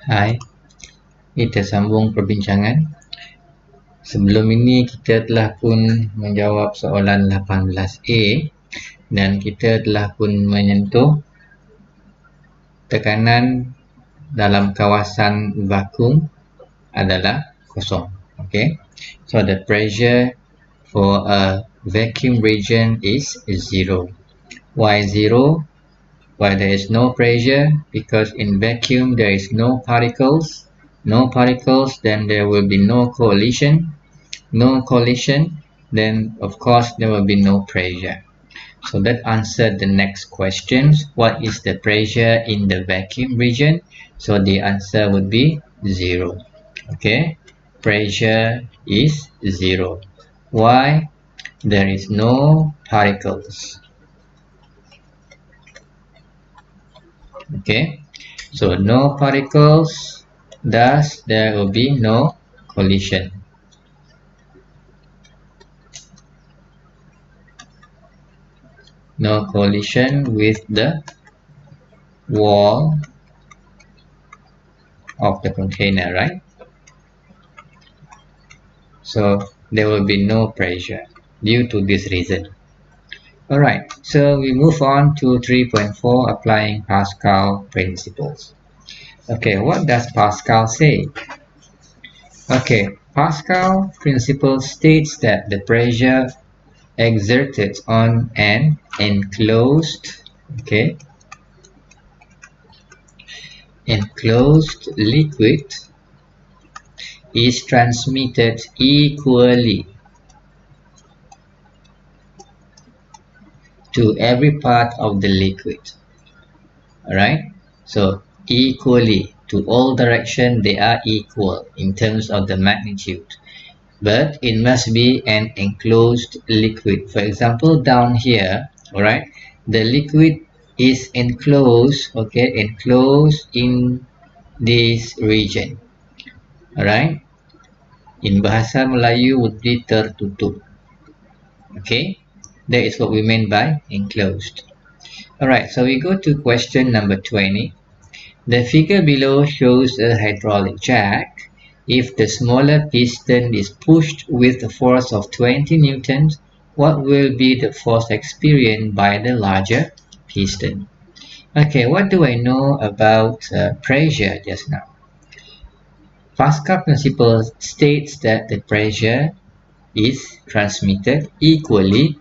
Hai, kita sambung perbincangan. Sebelum ini kita telah pun menjawab soalan 18A dan kita telah pun menyentuh tekanan dalam kawasan vakum adalah kosong. Okay, so the pressure for a vacuum region is 0. Why 0? Why there is no pressure? Because in vacuum there is no particles. No particles, then there will be no collision. No collision, then of course there will be no pressure. So that answered the next questions. What is the pressure in the vacuum region? So the answer would be 0. Okay, pressure is 0. Why? There is no particles. Okay, so no particles, thus there will be no collision. No collision with the wall of the container, right? So there will be no pressure due to this reason. Alright, so we move on to 3.4, applying Pascal principles. Okay, what does Pascal say? Okay, Pascal principle states that the pressure exerted on an enclosed, enclosed liquid is transmitted equally to every part of the liquid. Alright, so equally to all direction they are equal in terms of the magnitude, but it must be an enclosed liquid. For example, down here, alright, the liquid is enclosed, enclosed in this region. Alright, in bahasa Melayu would be tertutup. Okay, that is what we mean by enclosed. Alright, so we go to question number 20. The figure below shows a hydraulic jack. If the smaller piston is pushed with a force of 20 newtons, what will be the force experienced by the larger piston? Okay, what do I know about pressure just now? Pascal principle states that the pressure is transmitted equally,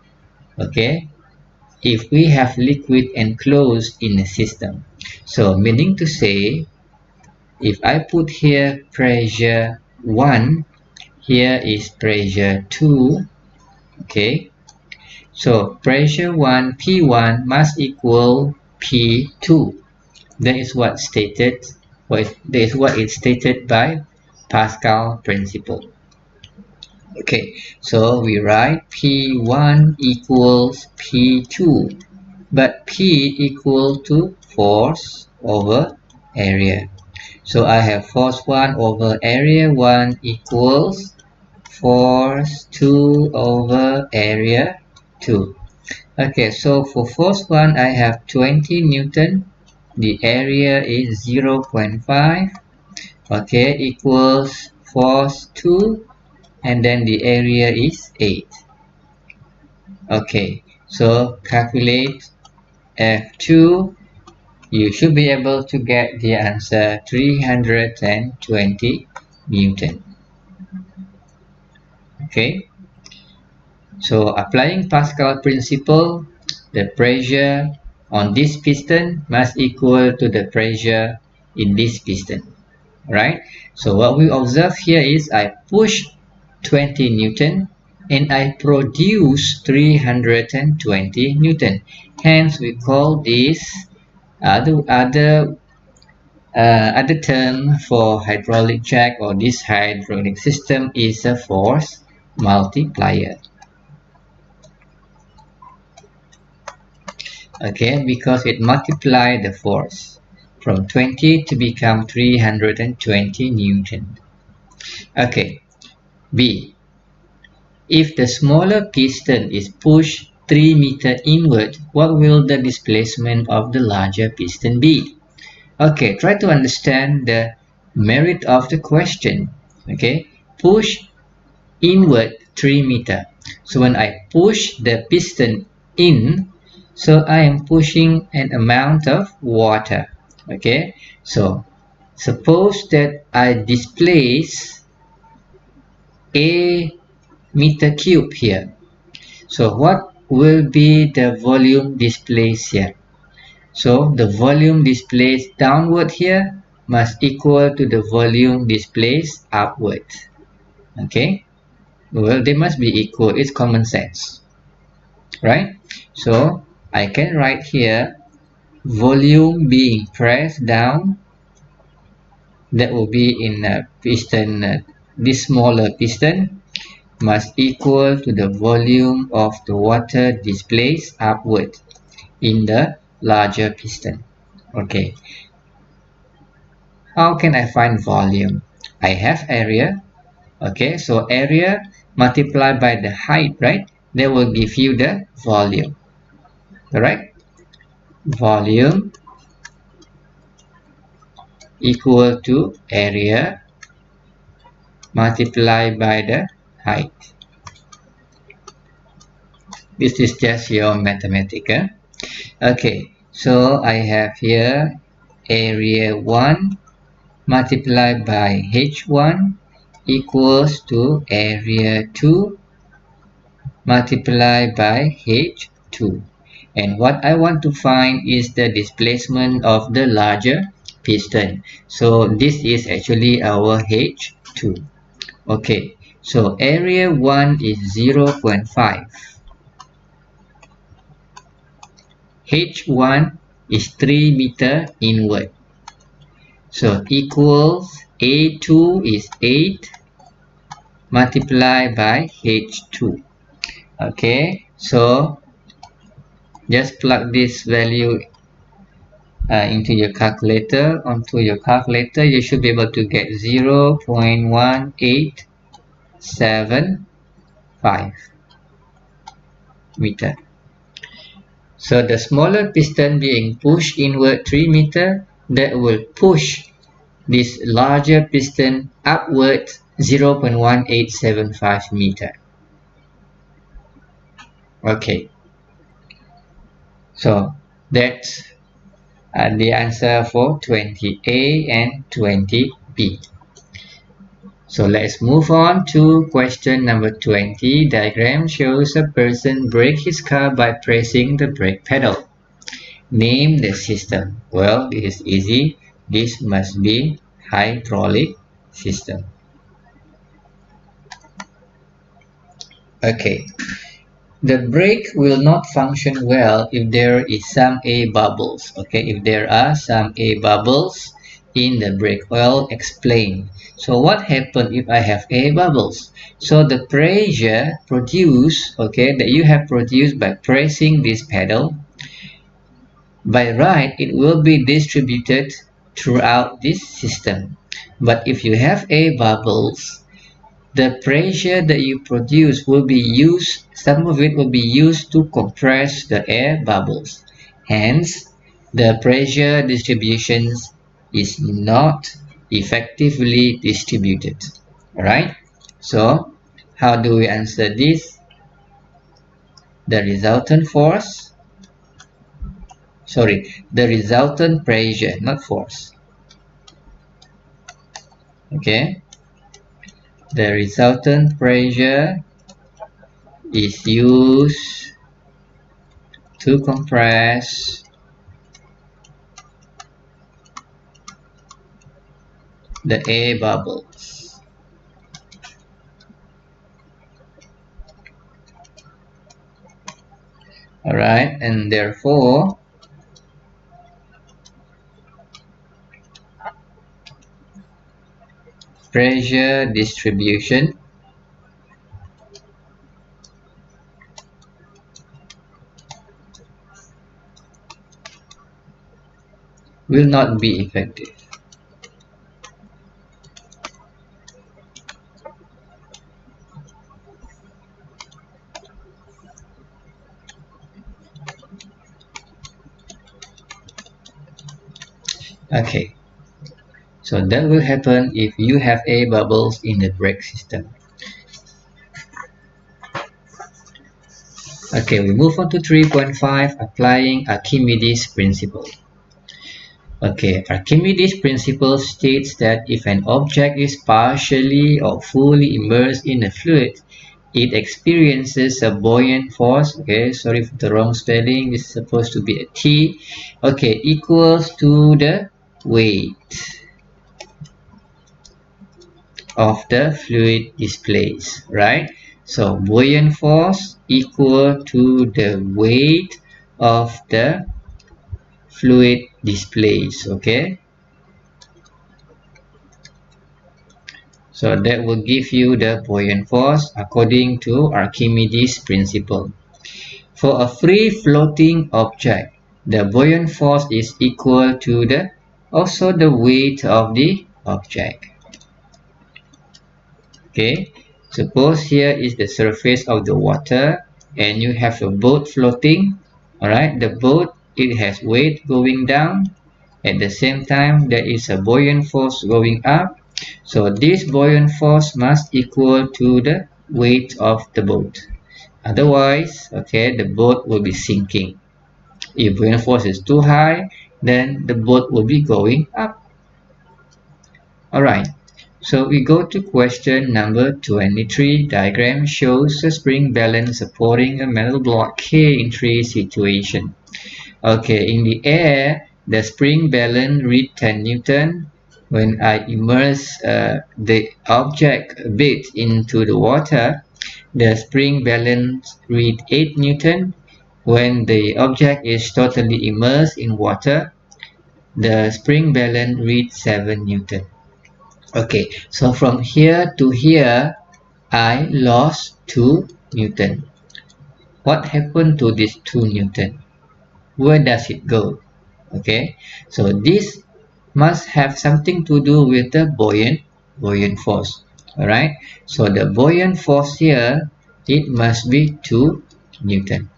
if we have liquid enclosed in a system. So meaning to say, if I put here pressure 1, here is pressure 2, so pressure 1, P1 must equal P2. That is what stated, that is what is stated by Pascal principle. So we write P1 equals P2, but P equal to force over area. So I have force 1 over area 1 equals force 2 over area 2. So for force 1 I have 20 Newton, the area is 0.5, equals force 2, and then the area is 8. So calculate F2, you should be able to get the answer 320 Newton. So applying Pascal principle, the pressure on this piston must equal to the pressure in this piston, right? So what we observe here is I push 20 Newton and I produce 320 Newton. Hence we call this other term for hydraulic jack or this hydraulic system is a force multiplier. Because it multiplied the force from 20 to become 320 Newton. B. If the smaller piston is pushed 3 meter inward, what will the displacement of the larger piston be? Try to understand the merit of the question. Okay, push inward 3 meter. So when I push the piston in, so I am pushing an amount of water. Okay, so suppose that I displace a meter cube here. So what will be the volume displaced here? So the volume displaced downward here must equal to the volume displaced upward. Okay, well, they must be equal. It's common sense, right? So I can write here volume being pressed down, that will be in a piston, this smaller piston must equal to the volume of the water displaced upward in the larger piston. Okay, how can I find volume? I have area. Okay, so area multiplied by the height, right? That will give you the volume, correct? Volume equal to area multiplied by the height. This is just your mathematics. Okay, so I have here area 1 multiplied by h1 equals to area 2 multiplied by h2. And what I want to find is the displacement of the larger piston. So this is actually our h2. Okay, so area 1 is 0.5. h1 is 3 meter inward. So equals A2 is 8 multiplied by H2. Okay, so just plug this value into your calculator. Onto your calculator, you should be able to get 0.1875 meter. So the smaller piston being pushed inward 3 meter, that will push this larger piston upward 0.1875 meter. Okay, so that's the answer for 20A and 20B. So let's move on to question number 20. Diagram shows a person brake his car by pressing the brake pedal. Name the system. Well, this is easy. This must be hydraulic system. Okay, the brake will not function well if there is some air bubbles. Okay, if there are some air bubbles in the brake oil, explain. So what happens if I have air bubbles? So the pressure produced, okay, that you have produced by pressing this pedal, by right, it will be distributed throughout this system. But if you have air bubbles, the pressure that you produce will be used, some of it will be used to compress the air bubbles. Hence, the pressure distributions is not effectively distributed. Alright? So, how do we answer this? The resultant force, the resultant pressure, not force. Okay? The resultant pressure is used to compress the air bubbles. Alright, and therefore pressure distribution will not be effective. Okay, So that will happen if you have air bubbles in the brake system. Okay, we move on to 3.5, applying Archimedes principle. Okay, Archimedes principle states that if an object is partially or fully immersed in a fluid, it experiences a buoyant force. Okay, sorry for the wrong spelling. This is supposed to be a T. Okay, equals to the weight of the fluid displaced, right? So buoyant force equal to the weight of the fluid displaced. Okay, so that will give you the buoyant force according to Archimedes principle. For a free floating object, the buoyant force is equal to the also the weight of the object. Okay, suppose here is the surface of the water and you have a boat floating. All right, the boat, it has weight going down. At the same time, there is a buoyant force going up. So this buoyant force must equal to the weight of the boat. Otherwise, okay, the boat will be sinking. If buoyant force is too high, then the boat will be going up. Alright, so we go to question number 23. Diagram shows a spring balance supporting a metal block K in three situations. Okay, in the air, the spring balance read 10 Newton. When I immerse the object a bit into the water, the spring balance read 8 Newton. When the object is totally immersed in water, the spring balance reads 7 Newton. Okay, so from here to here, I lost 2 Newton. What happened to this 2 Newton? Where does it go? Okay, so this must have something to do with the buoyant force. All right, so the buoyant force here, it must be 2 Newton.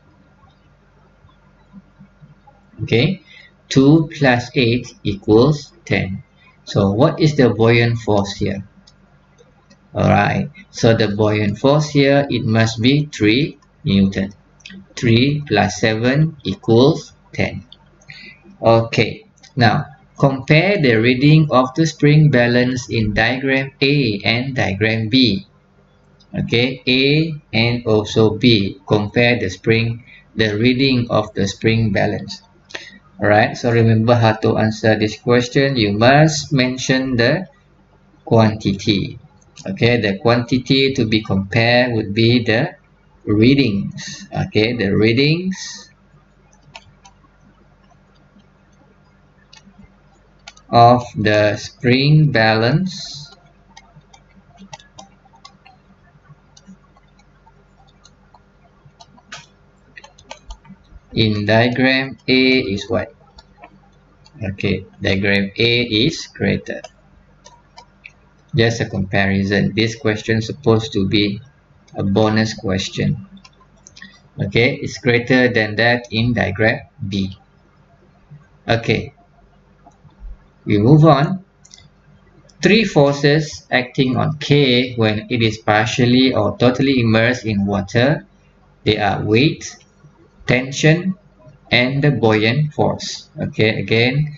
Okay, 2 plus 8 equals 10. So what is the buoyant force here? Alright, so the buoyant force here, it must be 3 Newton. 3 plus 7 equals 10. Okay, now compare the reading of the spring balance in diagram A and diagram B. Okay, A and also B. Compare the reading of the spring balance. Alright, so remember how to answer this question. You must mention the quantity. Okay, the quantity to be compared would be the readings. Okay, the readings of the spring balance in diagram A is what? Okay, diagram A is greater. Just a comparison. This question is supposed to be a bonus question. Okay, it's greater than that in diagram B. Okay, we move on. Three forces acting on K when it is partially or totally immersed in water. They are weight, tension, and the buoyant force. Okay, again,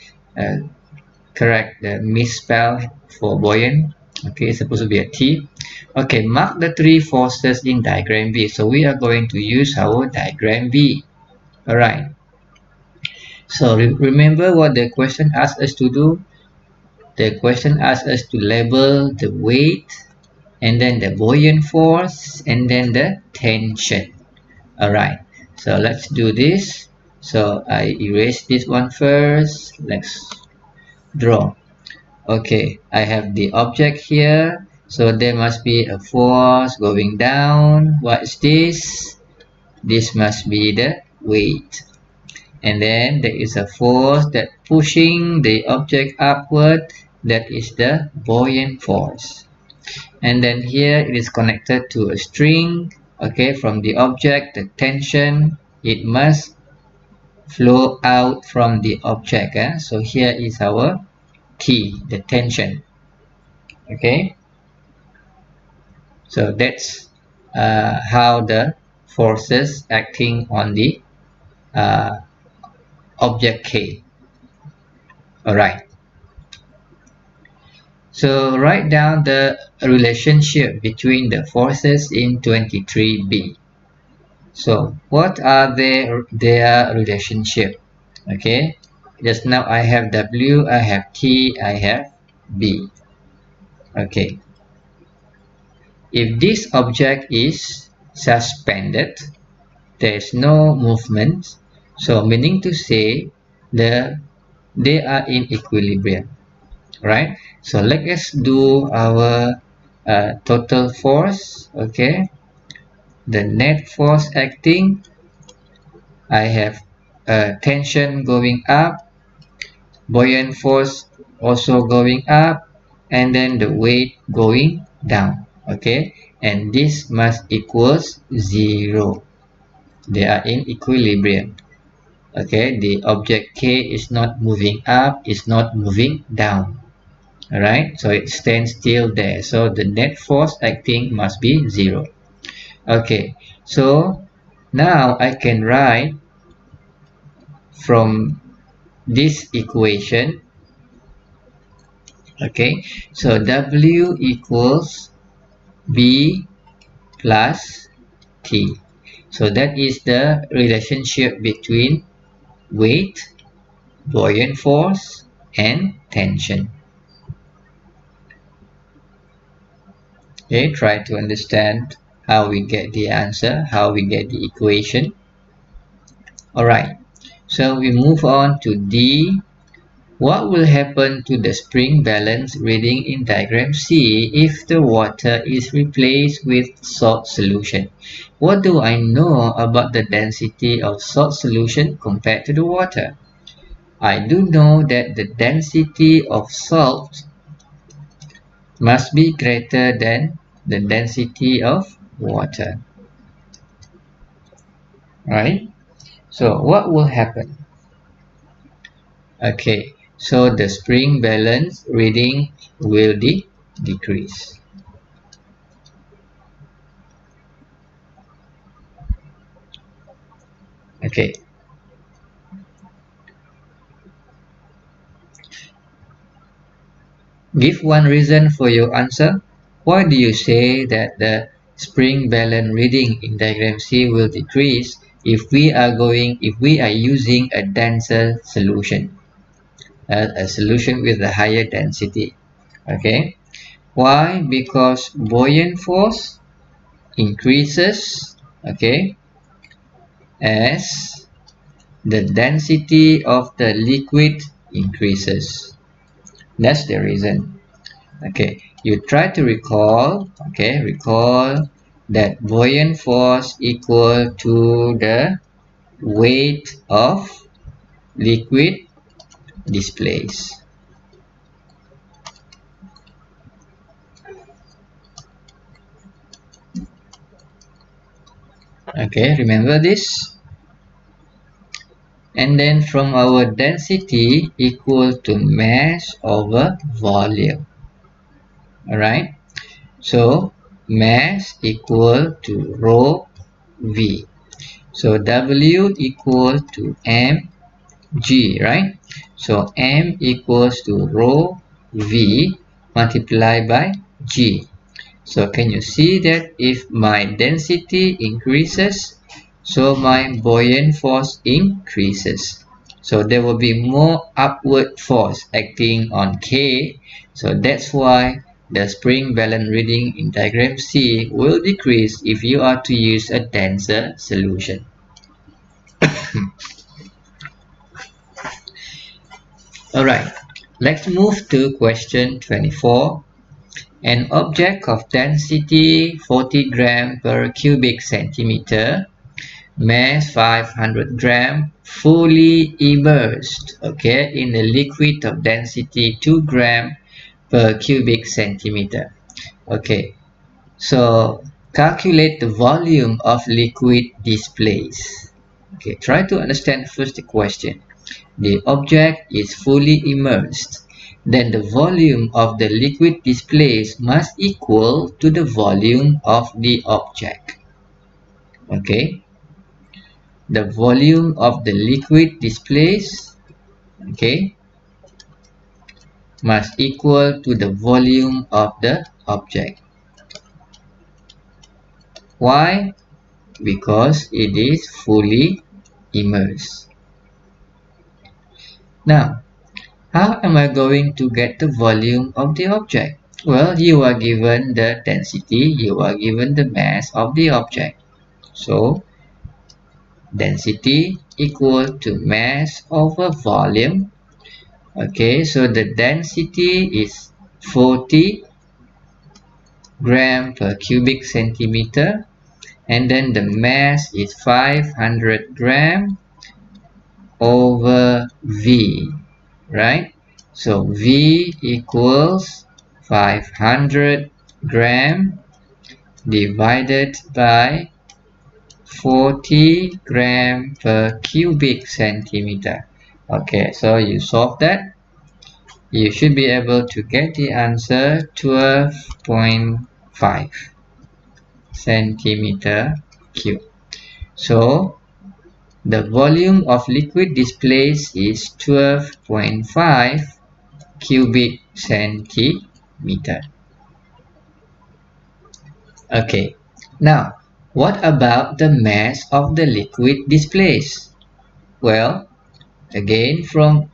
correct the misspell for buoyant. Okay, it's supposed to be a T. Okay, mark the three forces in diagram B. So we are going to use our diagram B. Alright. So remember what the question asked us to do? The question asked us to label the weight, and then the buoyant force, and then the tension. Alright, so let's do this. So I erase this one first. Let's draw. Okay, I have the object here. So there must be a force going down. What's this? This must be the weight. And then there is a force that pushing the object upward. That is the buoyant force. And then here it is connected to a string. Okay, from the object, the tension, it must flow out from the object. So here is our T, the tension. Okay, so that's how the forces acting on the uh, object K. Alright, so write down the relationship between the forces in 23b. So what are their relationship? Okay, just now I have W, I have T, I have B. Okay, if this object is suspended, there is no movement, so meaning to say they are in equilibrium, right? So let us do our total force. Okay, the net force acting, I have tension going up, buoyant force also going up, and then the weight going down. Okay, and this must equals 0. They are in equilibrium. Okay, the object K is not moving up, is not moving down. Alright, so it stands still there. So the net force acting must be 0. Okay, so now I can write from this equation. Okay, so W equals B plus T. So that is the relationship between weight, buoyant force, and tension. Okay, try to understand how we get the answer, how we get the equation. Alright, so we move on to D. What will happen to the spring balance reading in diagram C if the water is replaced with salt solution? What do I know about the density of salt solution compared to the water? I do know that the density of salt must be greater than the density of water. Right? So what will happen? Okay, so the spring balance reading will decrease. Okay, give one reason for your answer. Why do you say that the spring balance reading in diagram C will decrease if we are using a denser solution, a solution with a higher density? Okay, why? Because buoyant force increases, okay, as the density of the liquid increases. That's the reason. Okay, you try to recall, okay, recall that buoyant force equal to the weight of liquid displaced. Okay, remember this? And then from our density equal to mass over volume. Alright, so mass equal to rho V. So W equal to mg, right? So m equals to rho V multiplied by g. So can you see that if my density increases, so my buoyant force increases. So there will be more upward force acting on K. So that's why the spring balance reading in diagram C will decrease if you are to use a denser solution. Alright, let's move to question 24. An object of density 40 gram per cubic centimeter, mass 500 gram, fully immersed, okay, in a liquid of density 2 gram per cubic centimeter. Okay, so calculate the volume of liquid displaced. Okay, try to understand first the question. The object is fully immersed. then the volume of the liquid displaced must equal to the volume of the object. Okay, the volume of the liquid displaced, okay, must equal to the volume of the object. Why? Because it is fully immersed. Now, how am I going to get the volume of the object? Well, you are given the density, you are given the mass of the object. So, density equal to mass over volume. Okay, so the density is 40 gram per cubic centimeter, and then the mass is 500 gram over V, right? So V equals 500 gram divided by 40 gram per cubic centimeter. Okay, so you solve that. You should be able to get the answer 12.5 centimeter cube. So the volume of liquid displaced is 12.5 cubic centimeter. Okay, now what about the mass of the liquid displaced? Well, again from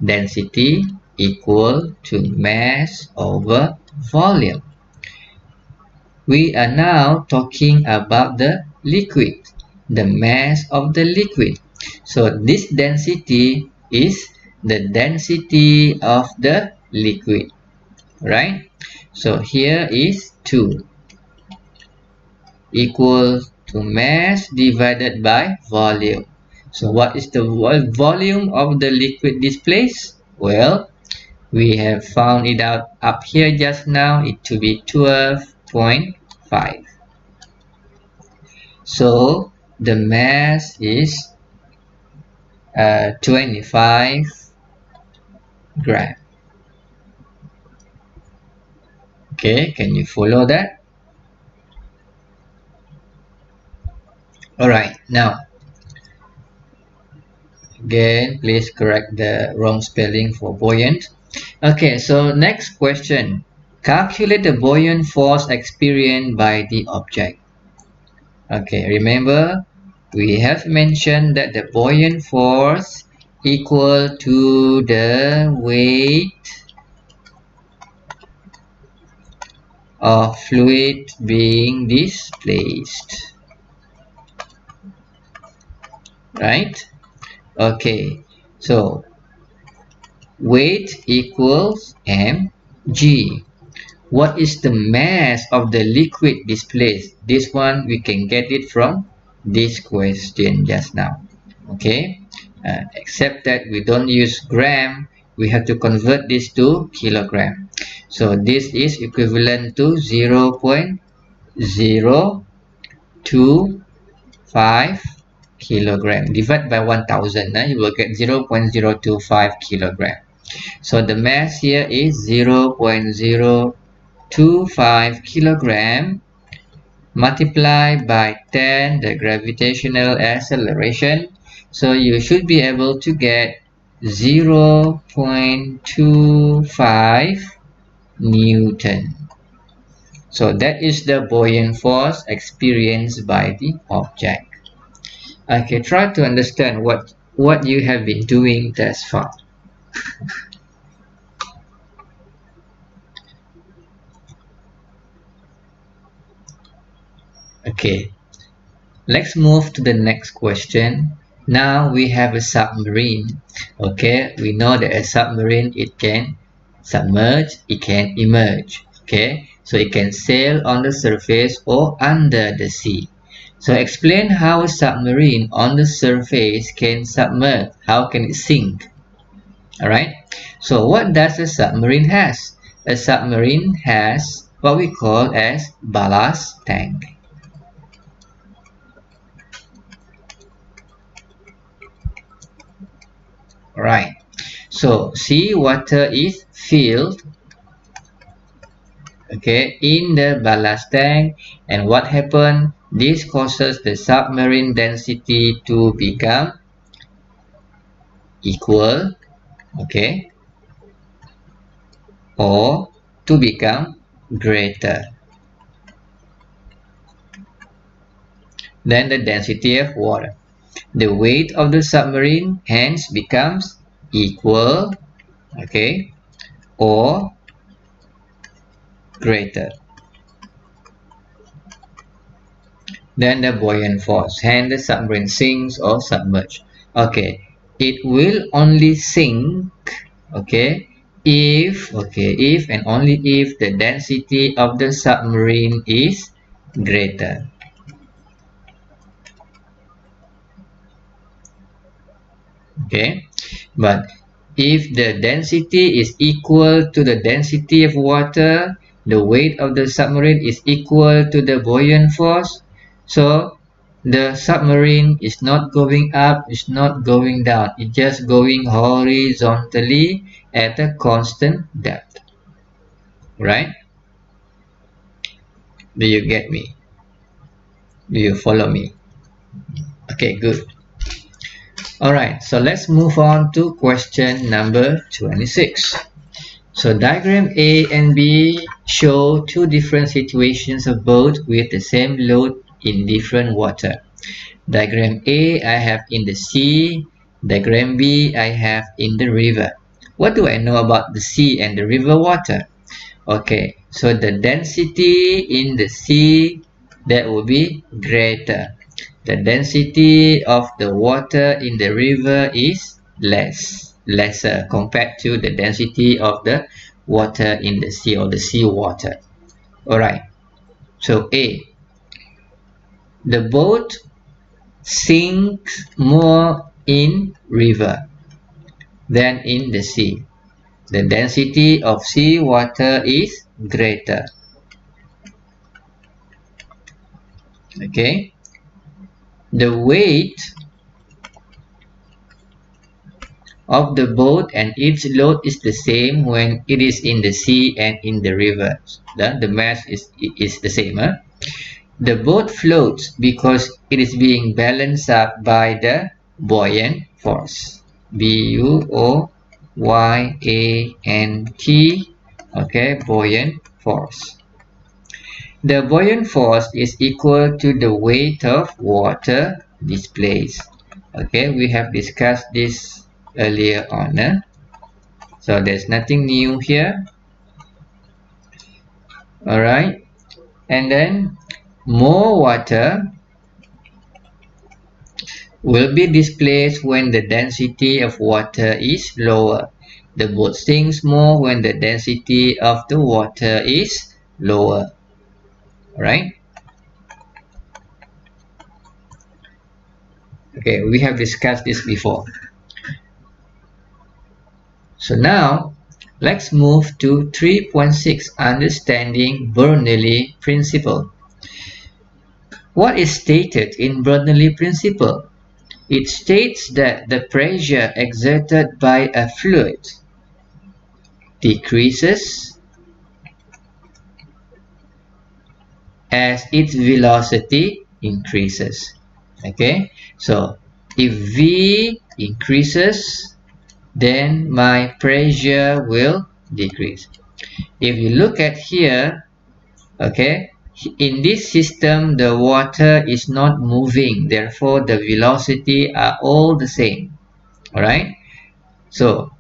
density equal to mass over volume. We are now talking about the liquid, the mass of the liquid. So this density is the density of the liquid, right? So here is 2 equal to mass divided by volume. So what is the volume of the liquid displaced? Well, we have found it out up here just now, it to be 12.5. So the mass is 25 gram. Okay, can you follow that? Alright, now again, please correct the wrong spelling for buoyant. Okay, so next question. Calculate the buoyant force experienced by the object. Okay, remember we have mentioned that the buoyant force equal to the weight of fluid being displaced, right? Okay, so weight equals mg. What is the mass of the liquid displaced? This one we can get it from this question just now. Okay, except that we don't use gram, we have to convert this to kilogram. So this is equivalent to 0.025 kilogram. Divide by 1000, you will get 0.025 kilogram. So the mass here is 0.025 kilogram multiplied by 10 the gravitational acceleration. So you should be able to get 0.25 Newton. So that is the buoyant force experienced by the object. Okay, try to understand what you have been doing thus far. Okay, let's move to the next question. Now we have a submarine. Okay, we know that a submarine, it can submerge, it can emerge. Okay, so it can sail on the surface or under the sea. So explain how a submarine on the surface can submerge. How can it sink? Alright, so what does a submarine has? A submarine has what we call as ballast tank. Right. So seawater is filled, okay, in the ballast tank, and what happened? This causes the submarine density to become equal, okay, or to become greater than the density of water. The weight of the submarine hence becomes equal, okay, or greater than the buoyant force. Hence the submarine sinks or submerged. Okay, it will only sink, okay, if and only if the density of the submarine is greater. Okay, but if the density is equal to the density of water, the weight of the submarine is equal to the buoyant force, so the submarine is not going up, it's not going down, it's just going horizontally at a constant depth, right? Do you get me? Do you follow me? Okay, good. All right, so let's move on to question number 26. So diagram A and B show two different situations of boat with the same load in different water. Diagram A I have in the sea, diagram B I have in the river. What do I know about the sea and the river water? Okay, so the density in the sea, that will be greater. The density of the water in the river is lesser compared to the density of the water in the sea or the sea water. Alright, so A, the boat sinks more in river than in the sea. The density of sea water is greater. Okay, the weight of the boat and its load is the same when it is in the sea and in the river. The mass is the same. Huh? The boat floats because it is being balanced up by the buoyant force. B-U-O-Y-A-N-T. Okay, buoyant force. The buoyant force is equal to the weight of water displaced. Okay, we have discussed this earlier on. So there's nothing new here. Alright, and then more water will be displaced when the density of water is lower. The boat sinks more when the density of the water is lower. Alright. Okay, we have discussed this before. So now let's move to 3.6, understanding Bernoulli principle. What is stated in Bernoulli principle? It states that the pressure exerted by a fluid decreases as its velocity increases. Okay, so if V increases, then my pressure will decrease. If you look at here, okay, in this system the water is not moving, therefore the velocity are all the same. All right, so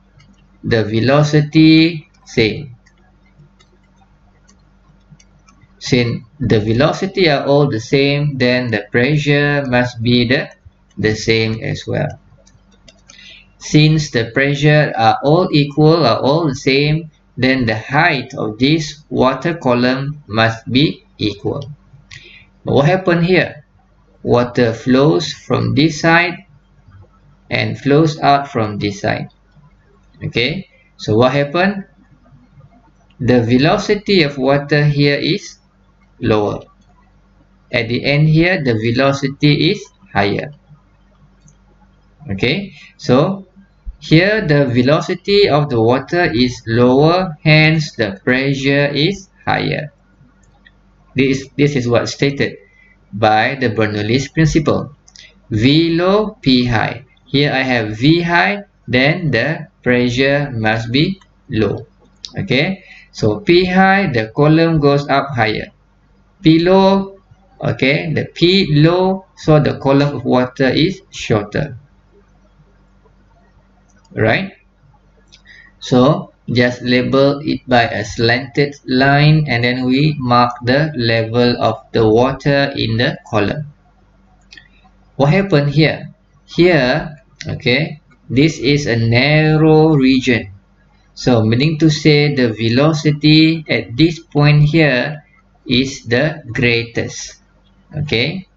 the velocity same. Since the velocity are all the same, then the pressure must be the same as well. Since the pressure are all equal, are all the same, then the height of this water column must be equal. But what happened here? Water flows from this side and flows out from this side. Okay, so what happened? The velocity of water here is lower. At the end here, the velocity is higher. Okay, so Here the velocity of the water is lower, hence the pressure is higher. This is what stated by the Bernoulli's principle. V low, P high. Here I have V high, then the pressure must be low. Okay, so P high, the column goes up higher. P low, okay, the P low, so the column of water is shorter. Right? So just label it by a slanted line and then we mark the level of the water in the column. What happened here? Here, okay, this is a narrow region. So meaning to say the velocity at this point here is the greatest. Okay,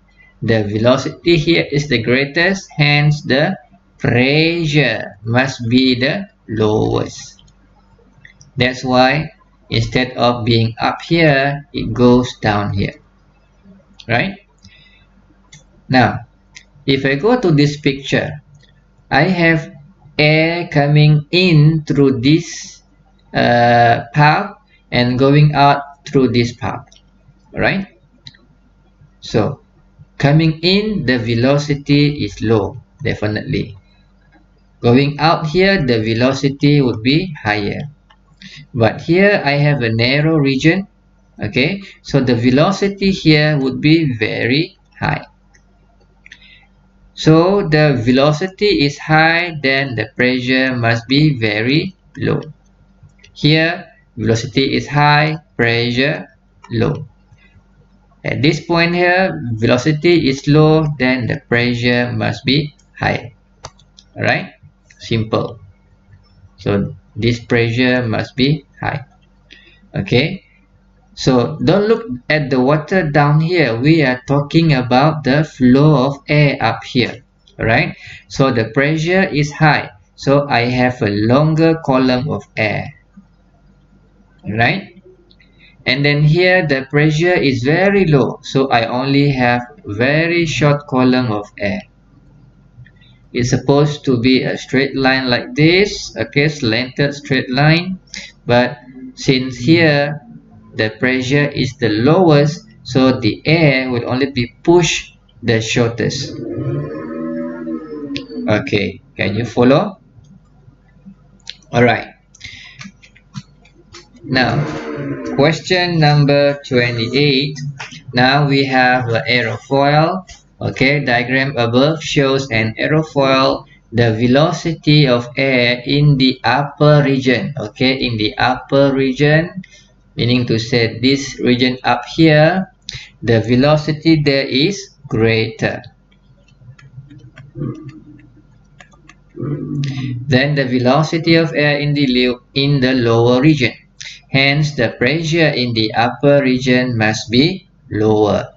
the velocity here is the greatest, hence the pressure must be the lowest. That's why instead of being up here, it goes down here. Right? Now, if I go to this picture, I have air coming in through this path and going out through this path. Right? So, coming in, the velocity is low, definitely. Going out here, the velocity would be higher. But here I have a narrow region. Okay, so the velocity here would be very high. So the velocity is high, then the pressure must be very low. Here, velocity is high, pressure low. At this point here, velocity is low, then the pressure must be high. Alright, simple. So this pressure must be high. Okay, so don't look at the water down here. We are talking about the flow of air up here. Alright, so the pressure is high. So I have a longer column of air. Right? And then here the pressure is very low. So I only have very short column of air. It's supposed to be a straight line like this. Okay, slanted straight line. But since here the pressure is the lowest, so the air will only be pushed the shortest. Okay, can you follow? Alright. Now, question number 28. Now we have an aerofoil. Okay, diagram above shows an aerofoil, the velocity of air in the upper region. Okay, in the upper region, meaning to say this region up here, the velocity there is greater than the velocity of air in the lower region. Hence, the pressure in the upper region must be lower.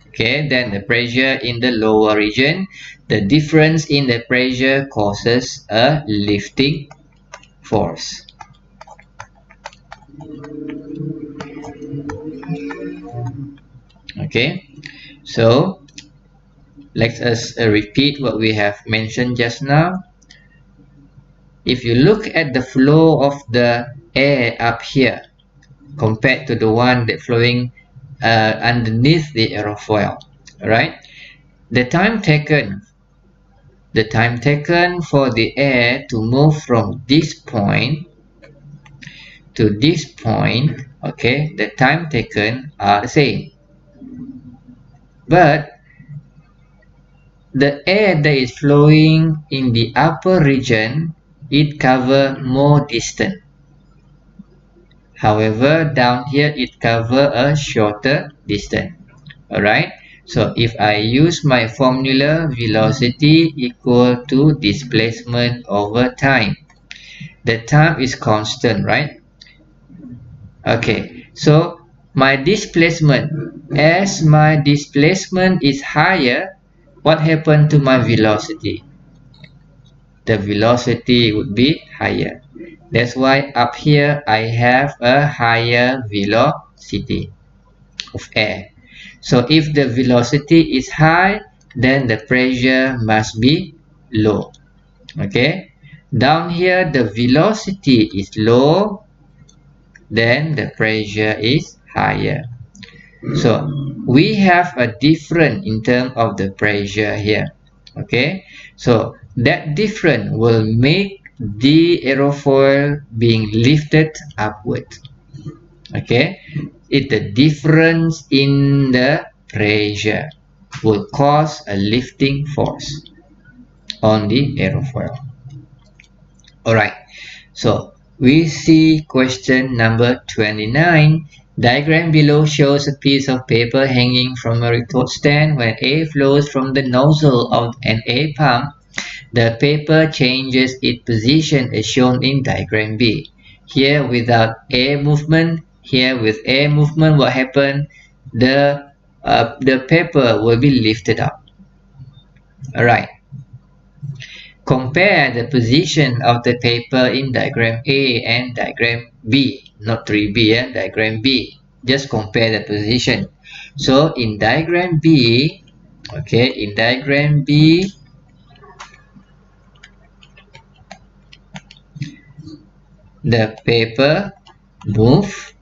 Okay, then the pressure in the lower region, the difference in the pressure causes a lifting force. Okay, so let us repeat what we have mentioned just now. If you look at the flow of the air up here compared to the one that flowing underneath the aerofoil, right? The time taken for the air to move from this point to this point, okay, the time taken are the same. But the air that is flowing in the upper region, it cover more distance. However, down here it cover a shorter distance. Alright, so if I use my formula, velocity equal to displacement over time. The time is constant, right? Okay, so my displacement, as my displacement is higher, what happened to my velocity? The velocity would be higher. That's why up here I have a higher velocity of air. So if the velocity is high, then the pressure must be low. Okay, down here the velocity is low, then the pressure is higher. So we have a difference in terms of the pressure here. Okay, so that difference will make the aerofoil being lifted upward. Okay, it the difference in the pressure will cause a lifting force on the aerofoil. All right, so we see question number 29. Diagram below shows a piece of paper hanging from a retort stand. When air flows from the nozzle of an air pump, the paper changes its position as shown in diagram B. Here without air movement, here with air movement, what happened? The paper will be lifted up. All right. Compare the position of the paper in diagram A and diagram B, not 3B, diagram B. Just compare the position. So in diagram B, okay, in diagram B, the paper move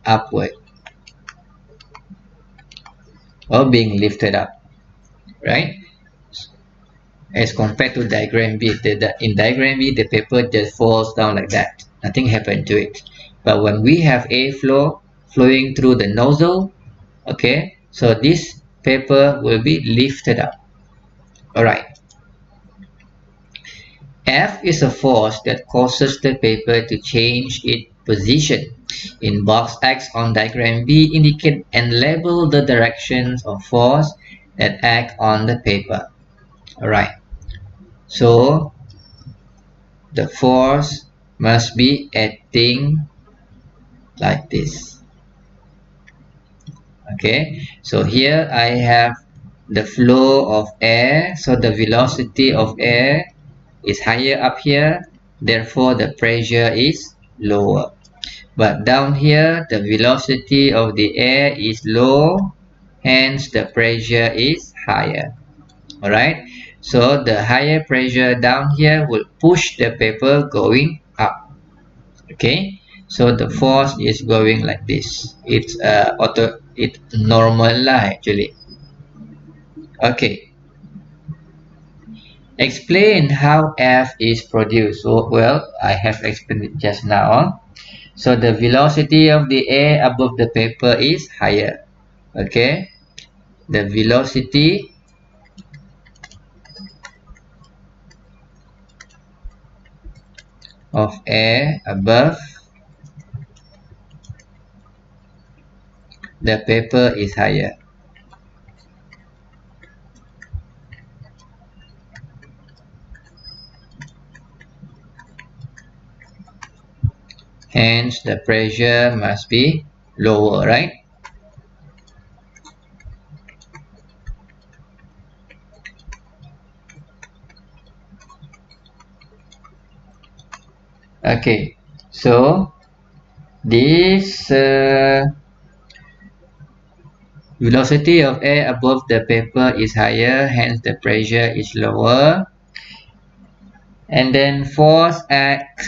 upward or being lifted up, right? As compared to diagram B, in diagram B, the paper just falls down like that. Nothing happened to it. But when we have airflow flowing through the nozzle, okay, so this paper will be lifted up. All right. F is a force that causes the paper to change its position. In box X on diagram B, indicate and label the directions of force that act on the paper. All right. So the force must be acting like this. Okay, so here I have the flow of air, so the velocity of air is higher up here, therefore the pressure is lower. But down here the velocity of the air is low, hence the pressure is higher. All right, so the higher pressure down here will push the paper going up. Okay, so the force is going like this. It's normal lah actually. Okay, explain how F is produced. So well, I have explained it just now. So the velocity of the air above the paper is higher. Okay, the velocity of air above the paper is higher. Hence the pressure must be lower, right? Okay, so this velocity of air above the paper is higher, hence the pressure is lower. And then force act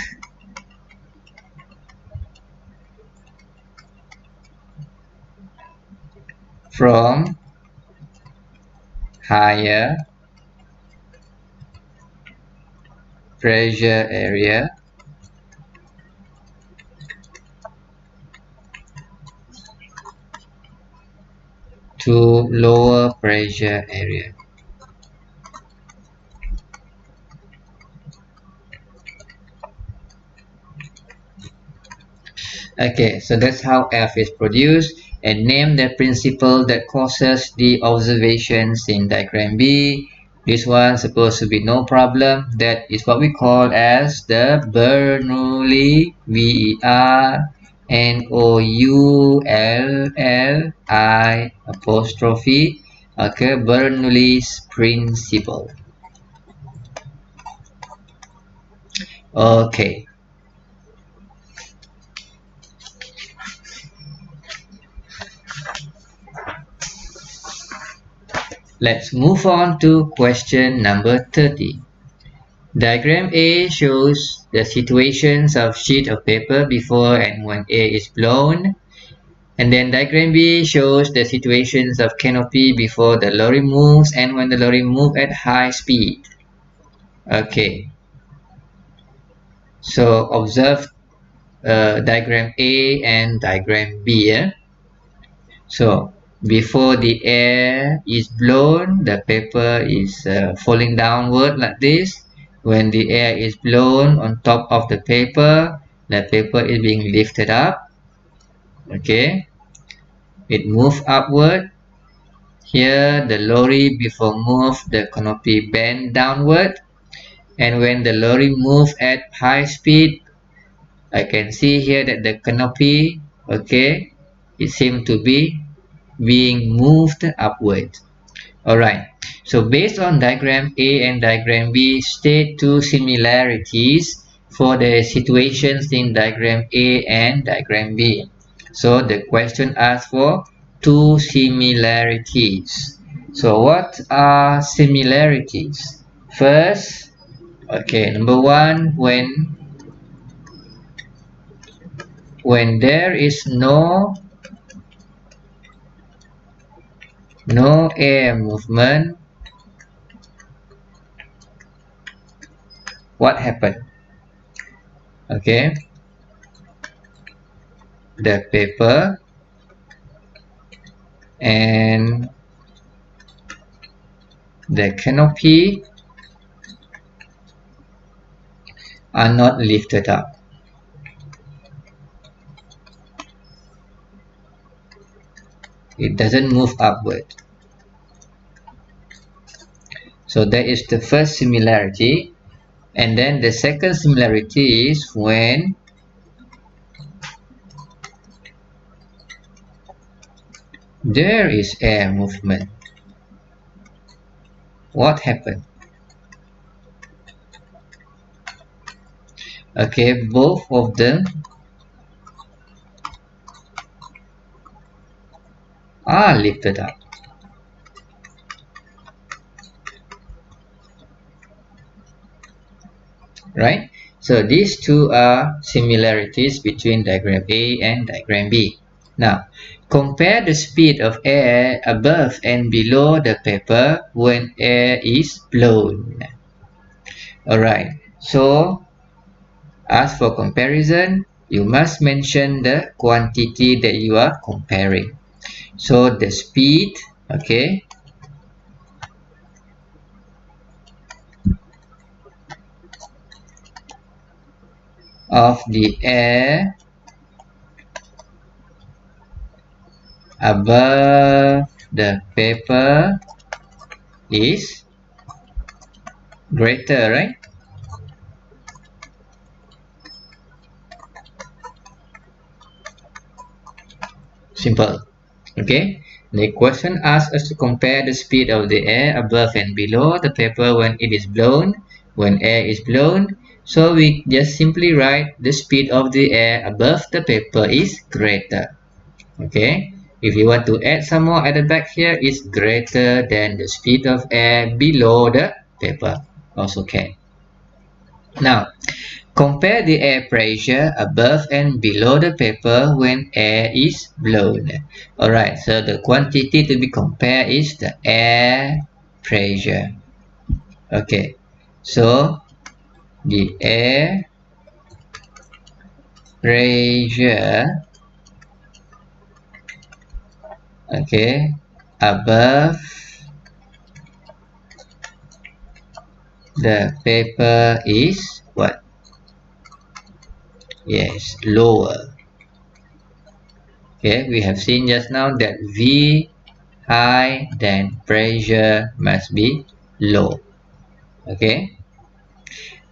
from higher pressure area to lower pressure area. Okay, so that's how F is produced, and name the principle that causes the observations in diagram B. This one supposed to be no problem. That is what we call as the Bernoulli, Bernoulli apostrophe, okay, Bernoulli's principle. Okay, Let's move on to question number 30. Diagram A shows the situations of sheet of paper before and when A is blown. And then diagram B shows the situations of canopy before the lorry moves and when the lorry moves at high speed. Okay, so observe diagram A and diagram B. So before the air is blown, the paper is falling downward like this. When the air is blown on top of the paper is being lifted up. Okay, it moves upward. Here the lorry before move, the canopy bend downward. And when the lorry move at high speed, I can see here that the canopy, okay, it seems to be being moved upward. Alright, so based on diagram A and diagram B, state two similarities for the situations in diagram A and diagram B. So the question asks for two similarities. So what are similarities? First, okay, number one, when there is no air movement, what happened? Okay, the paper and the canopy are not lifted up. It doesn't move upward. So that is the first similarity. And then the second similarity is when there is air movement. What happened? Okay, both of them are lifted up. Right? So these two are similarities between diagram A and diagram B. Now, compare the speed of air above and below the paper when air is blown. Alright, so as for comparison, you must mention the quantity that you are comparing. So the speed, okay, of the air above the paper is greater, right? Simple. Okay. The question asks us to compare the speed of the air above and below the paper when it is blown, when air is blown. So we just simply write the speed of the air above the paper is greater. Okay. If you want to add some more at the back here, is greater than the speed of air below the paper. Also can. Now, compare the air pressure above and below the paper when air is blown. Alright, so the quantity to be compared is the air pressure. Okay, so the air pressure, okay, above the paper is what? Yes, lower. Okay, we have seen just now that V high, then pressure must be low. Okay,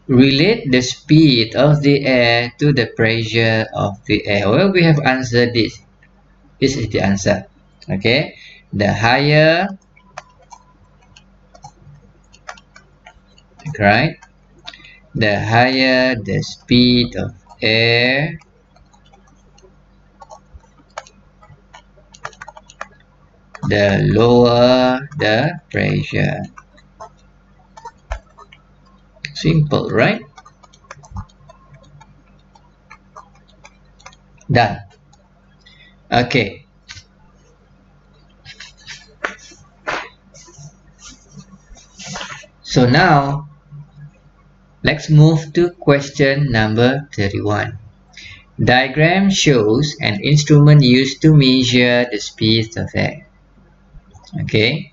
relate the speed of the air to the pressure of the air. Well, we have answered this. This is the answer. Okay, the higher, right? The higher the speed of air, the lower the pressure. Simple, right? Done. Okay. So now let's move to question number 31. Diagram shows an instrument used to measure the speed of air. Okay.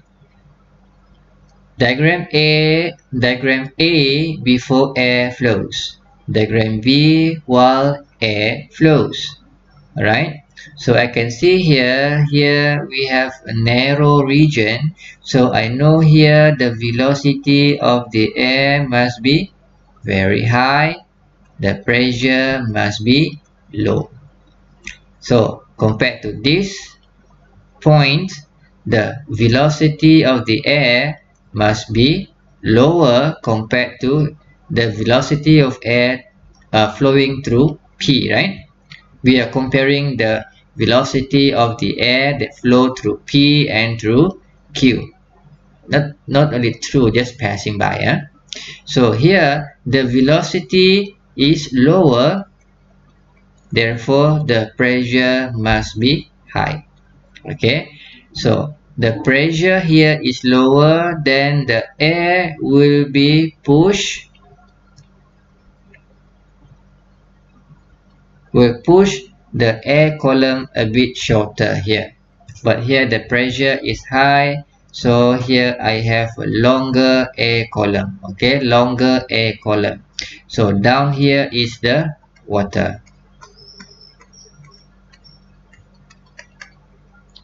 Diagram A before air flows. Diagram B while air flows. Alright. So I can see here we have a narrow region. So I know here the velocity of the air must be very high. The pressure must be low. So compared to this point, the velocity of the air must be lower compared to the velocity of air flowing through P, right? We are comparing the velocity of the air that flow through P and through Q. Not only through, just passing by. So here the velocity is lower, therefore the pressure must be high. Okay, so the pressure here is lower, then the air will be push the air column a bit shorter here, but here the pressure is high, so here I have a longer air column. Okay, longer air column. So down here is the water.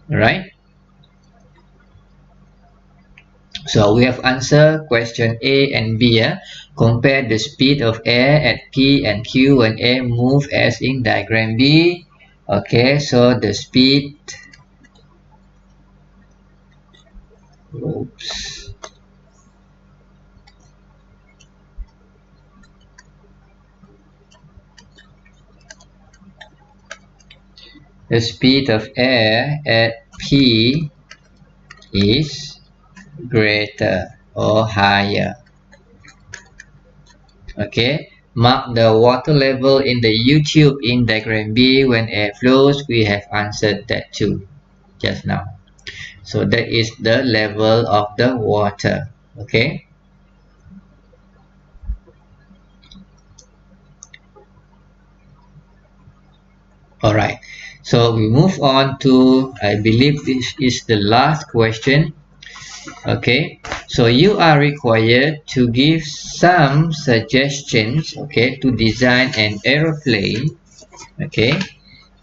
Right. So we have answered question A and B. Compare the speed of air at P and Q when air move as in diagram B. Okay, so the speed, oops, the speed of air at P is greater or higher. Okay, mark the water level in the U-tube in diagram B when air flows. We have answered that too just now. So that is the level of the water. Okay. All right. So we move on to, I believe this is the last question. Okay. So you are required to give some suggestions, okay, to design an aeroplane, okay,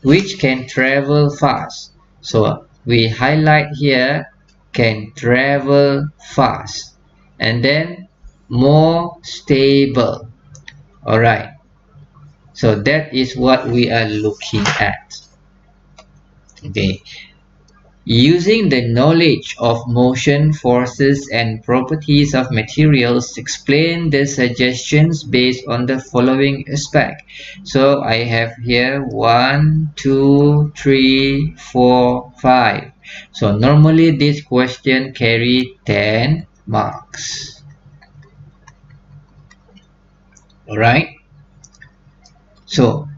which can travel fast. So we highlight here can travel fast and then more stable. All right. So that is what we are looking at. Okay. Using the knowledge of motion, forces, and properties of materials, explain the suggestions based on the following aspect. So I have here 1, 2, 3, 4, 5. So normally this question carry 10 marks. Alright. So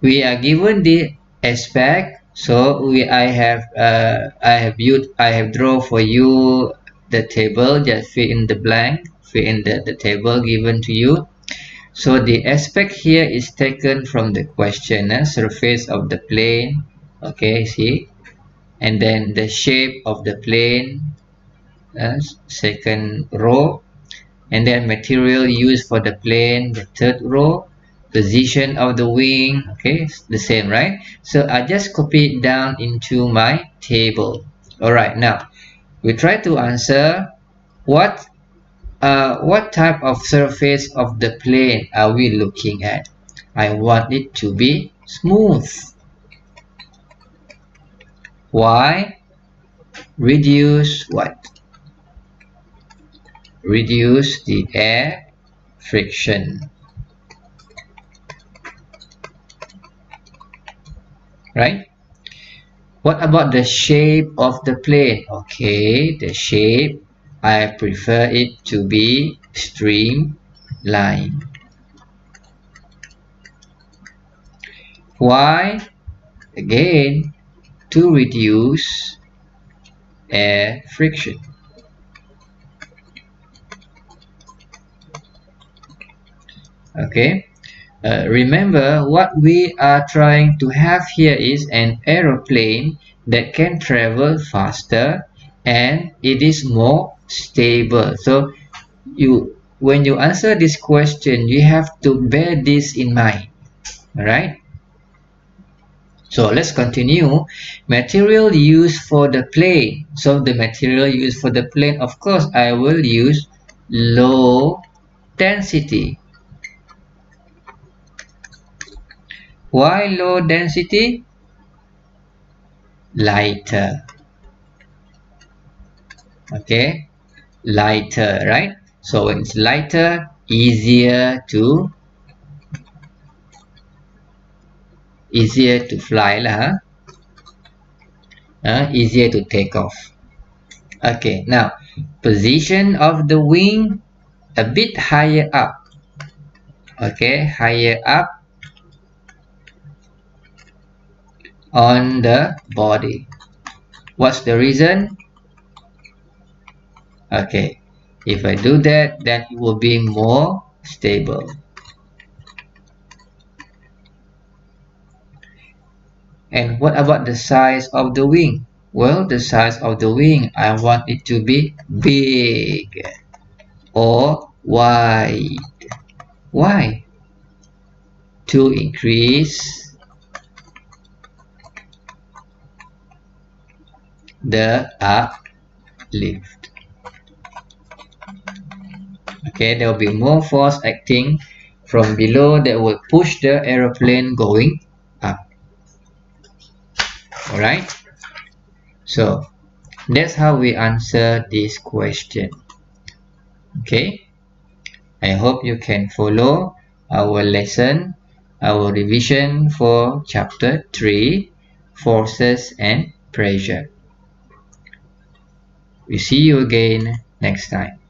we are given the aspect. So I have draw for you the table. Just fill in the blank, fill in the table given to you. So the aspect here is taken from the question, surface of the plane. Okay, see, and then the shape of the plane, second row, and then material used for the plane, the third row, position of the wing. Okay, the same, right? So I just copy it down into my table. All right, now we try to answer what type of surface of the plane are we looking at. I want it to be smooth. Why? Reduce what? Reduce the air friction. Right? What about the shape of the plane? Okay, the shape, I prefer it to be streamline. Why? Again, to reduce air friction. Okay, remember what we are trying to have here is an aeroplane that can travel faster and it is more stable. So when you answer this question, you have to bear this in mind. All right. So let's continue. Material used for the plane. So the material used for the plane, of course, I will use low density. Why low density? Lighter. Okay, lighter, right? So when it's lighter, easier to fly lah, easier to take off. Okay, now position of the wing a bit higher up. Okay, higher up on the body. What's the reason? Okay, if I do that, then it will be more stable. And what about the size of the wing? Well, the size of the wing, I want it to be big or wide. Why? To increase the uplift. Okay, there will be more force acting from below that will push the aeroplane going up. Alright, so that's how we answer this question. Okay, I hope you can follow our lesson, our revision for chapter 3, forces and pressure. We see you again next time.